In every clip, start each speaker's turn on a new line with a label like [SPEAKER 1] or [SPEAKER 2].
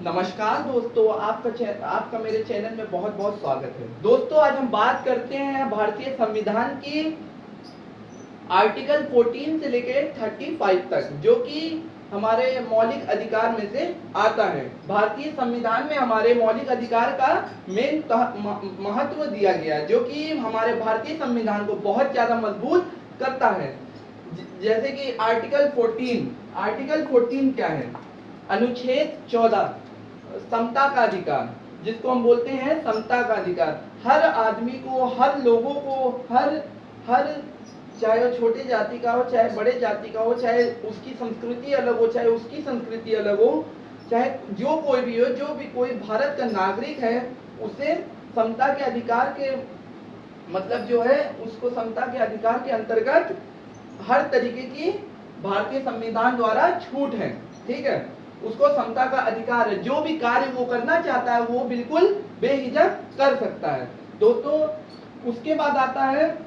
[SPEAKER 1] नमस्कार दोस्तों, आपका मेरे चैनल में बहुत बहुत स्वागत है। दोस्तों, आज हम बात करते हैं भारतीय संविधान की आर्टिकल 14 से लेकर 35 तक, जो कि हमारे मौलिक अधिकार में से आता है। भारतीय संविधान में हमारे मौलिक अधिकार का मेन महत्व दिया गया है, जो कि हमारे भारतीय संविधान को बहुत ज्यादा मजबूत करता है। जैसे कि आर्टिकल 14 क्या है? अनुच्छेद 14 समता का अधिकार, जिसको हम बोलते हैं समता का अधिकार। हर आदमी को, हर लोगों को, हर चाहे वो छोटे जाति का हो, चाहे बड़े जाति का हो, चाहे उसकी संस्कृति अलग हो, चाहे उसकी संस्कृति अलग हो, चाहे जो कोई भी हो, जो भी कोई भारत का नागरिक है, उसे समता के अधिकार के मतलब जो है, उसको समता के अधिकार के अंतर्गत हर तरीके की भारतीय संविधान द्वारा छूट है। ठीक है, उसको समता का अधिकार है। जो भी कार्य वो करना चाहता है वो बिल्कुल बेहिचक कर सकता है। दोस्तों, उसके बाद आता है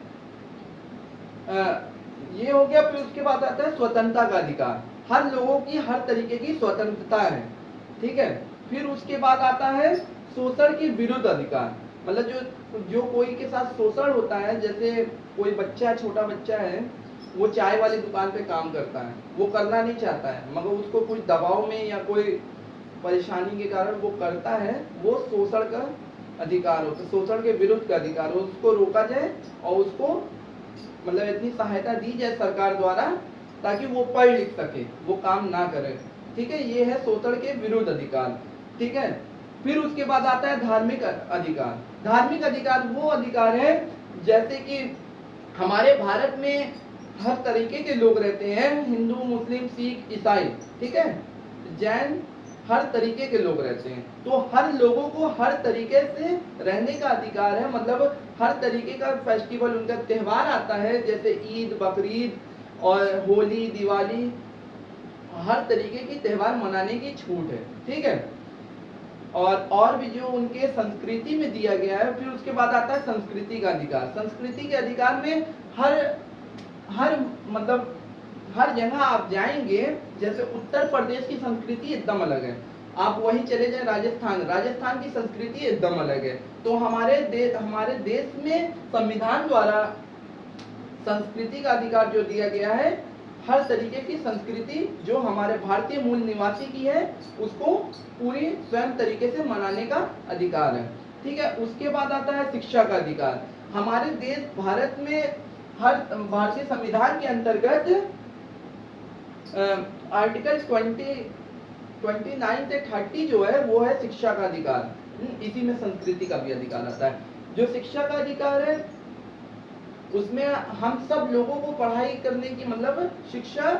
[SPEAKER 1] ये हो गया। फिर उसके बाद आता है स्वतंत्रता का अधिकार। हर लोगों की हर तरीके की स्वतंत्रता है। ठीक है, फिर उसके बाद आता है शोषण के विरुद्ध अधिकार। मतलब जो कोई के साथ शोषण होता है, जैसे कोई बच्चा, छोटा बच्चा है, वो चाय वाली दुकान पे काम करता है, वो करना नहीं चाहता है, मगर उसको कुछ दबाव में या कोई परेशानी के कारण वो करता है, वो शोषण का अधिकार हो, तो शोषण के विरुद्ध का अधिकार हो, उसको रोका जाए और उसको मतलब इतनी सहायता दी जाए सरकार द्वारा, ताकि वो पढ़ लिख सके, वो काम ना करे। ठीक है, ये है शोषण के विरुद्ध अधिकार। ठीक है, फिर उसके बाद आता है धार्मिक अधिकार। धार्मिक अधिकार वो अधिकार है, जैसे कि हमारे भारत में हर तरीके के लोग रहते हैं, हिंदू, मुस्लिम, सिख, ईसाई, ठीक है, जैन, हर तरीके के लोग रहते हैं। तो हर लोगों को हर तरीके से रहने का अधिकार है। मतलब हर तरीके का फेस्टिवल, उनका त्योहार आता है, जैसे ईद, बकरीद और होली, दिवाली, हर तरीके की त्योहार मनाने की छूट है। ठीक है, और भी जो उनके संस्कृति में दिया गया है। फिर उसके बाद आता है संस्कृति का अधिकार। संस्कृति के अधिकार में मतलब हर जगह आप जाएंगे, जैसे उत्तर प्रदेश की संस्कृति एकदम अलग है, आप वहीं चले जाए राजस्थान की संस्कृति एकदम अलग है। तो हमारे देश में संविधान द्वारा संस्कृति का अधिकार जो दिया गया है, हर तरीके की संस्कृति जो हमारे भारतीय मूल निवासी की है, उसको पूरी स्वयं तरीके से मनाने का अधिकार है। ठीक है, उसके बाद आता है शिक्षा का अधिकार। हमारे देश भारत में हर भारतीय संविधान के अंतर्गत आर्टिकल 29 से 30 जो है वो है शिक्षा का अधिकार। इसी में संस्कृति का भी अधिकार आता है। जो शिक्षा का अधिकार है, उसमें हम सब लोगों को पढ़ाई करने की, मतलब शिक्षा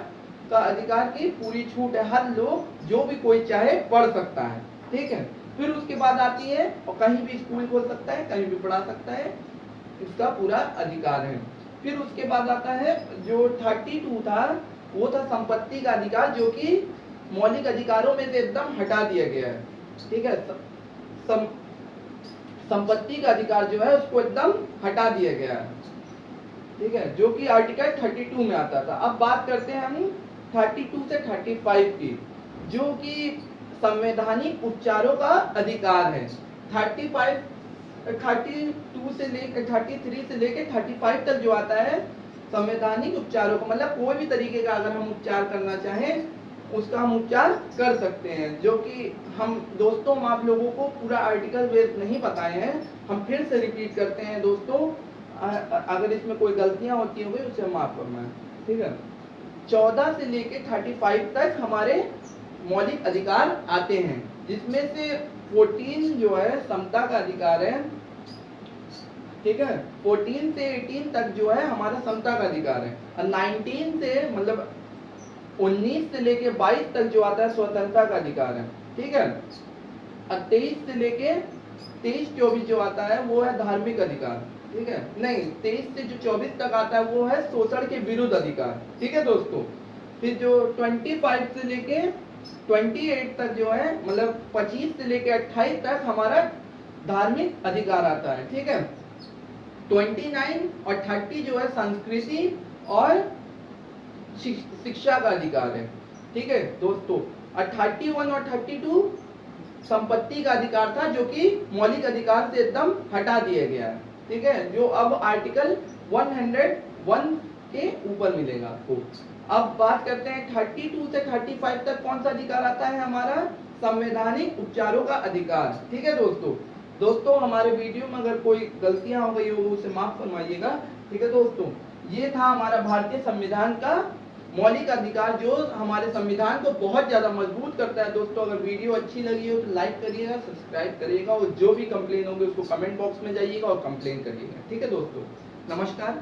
[SPEAKER 1] का अधिकार की पूरी छूट है। हर लोग जो भी कोई चाहे पढ़ सकता है। ठीक है, फिर उसके बाद आती है, और कहीं भी स्कूल खोल सकता है, कहीं भी पढ़ा सकता है, इसका पूरा अधिकार है। फिर उसके बाद आता है जो 32 था, वो था संपत्ति का अधिकार, जो कि मौलिक अधिकारों में से एकदम हटा दिया गया है। ठीक है, संपत्ति का अधिकार जो है उसको एकदम हटा दिया गया है। ठीक है, जो कि आर्टिकल 32 में आता था। अब बात करते हैं हम 32 से 35 की, जो कि संवैधानिक उपचारों का अधिकार है। 32 से लेकर 33 से लेकर 35 तक जो आता है, संवैधानिक उपचारों को, मतलब कोई भी तरीके का अगर हम उपचार करना चाहें, उसका हम उपचार कर सकते हैं। जो कि हम दोस्तों, हम आप लोगों को पूरा आर्टिकल वेद नहीं बताए हैं, हम फिर से रिपीट करते हैं दोस्तों। अगर इसमें कोई गलतियां होती होंगी उसे माफ करना है। ठीक है, 14 से लेकर 35 तक हमारे मौलिक अधिकार आते हैं, जिसमें से 14 जो है समता का अधिकार है। ठीक है, 14 से 18 तक जो है हमारा समता का अधिकार है। और 19 से मतलब 19 से लेके 22 तक जो आता है स्वतंत्रता का अधिकार है। ठीक है, और 23 से लेके 23-24 जो आता है वो है धार्मिक अधिकार। ठीक है, नहीं, 23 से जो 24 तक आता है वो है शोषण के विरुद्ध अधिकार। ठीक है दोस्तों, फिर जो 25 से लेके 28 तक जो है, मतलब 25 से लेके 28 तक हमारा धार्मिक अधिकार आता है। ठीक है, 29 और 30 जो है संस्कृति और शिक्षा का अधिकार है। ठीक है दोस्तों, और 31 और 32 संपत्ति का अधिकार था, जो कि मौलिक अधिकार से एकदम हटा दिया गया है। ठीक है, जो अब आर्टिकल 101 के ऊपर मिलेगा आपको। अब बात करते हैं 32 से 35 तक कौन सा अधिकार आता है हमारा, संवैधानिक उपचारों का अधिकार। ठीक है दोस्तों हमारे वीडियो में अगर कोई गलतियां हो गई हो उसे माफ फरमाइएगा। ठीक है दोस्तों, ये था हमारा भारतीय संविधान का मौलिक अधिकार, जो हमारे संविधान को बहुत ज्यादा मजबूत करता है। दोस्तों अगर वीडियो अच्छी लगी हो तो लाइक करिएगा, सब्सक्राइब करिएगा, और जो भी कंप्लेन होंगे उसको कमेंट बॉक्स में जाइएगा और कंप्लेन करिएगा। ठीक है दोस्तों, नमस्कार।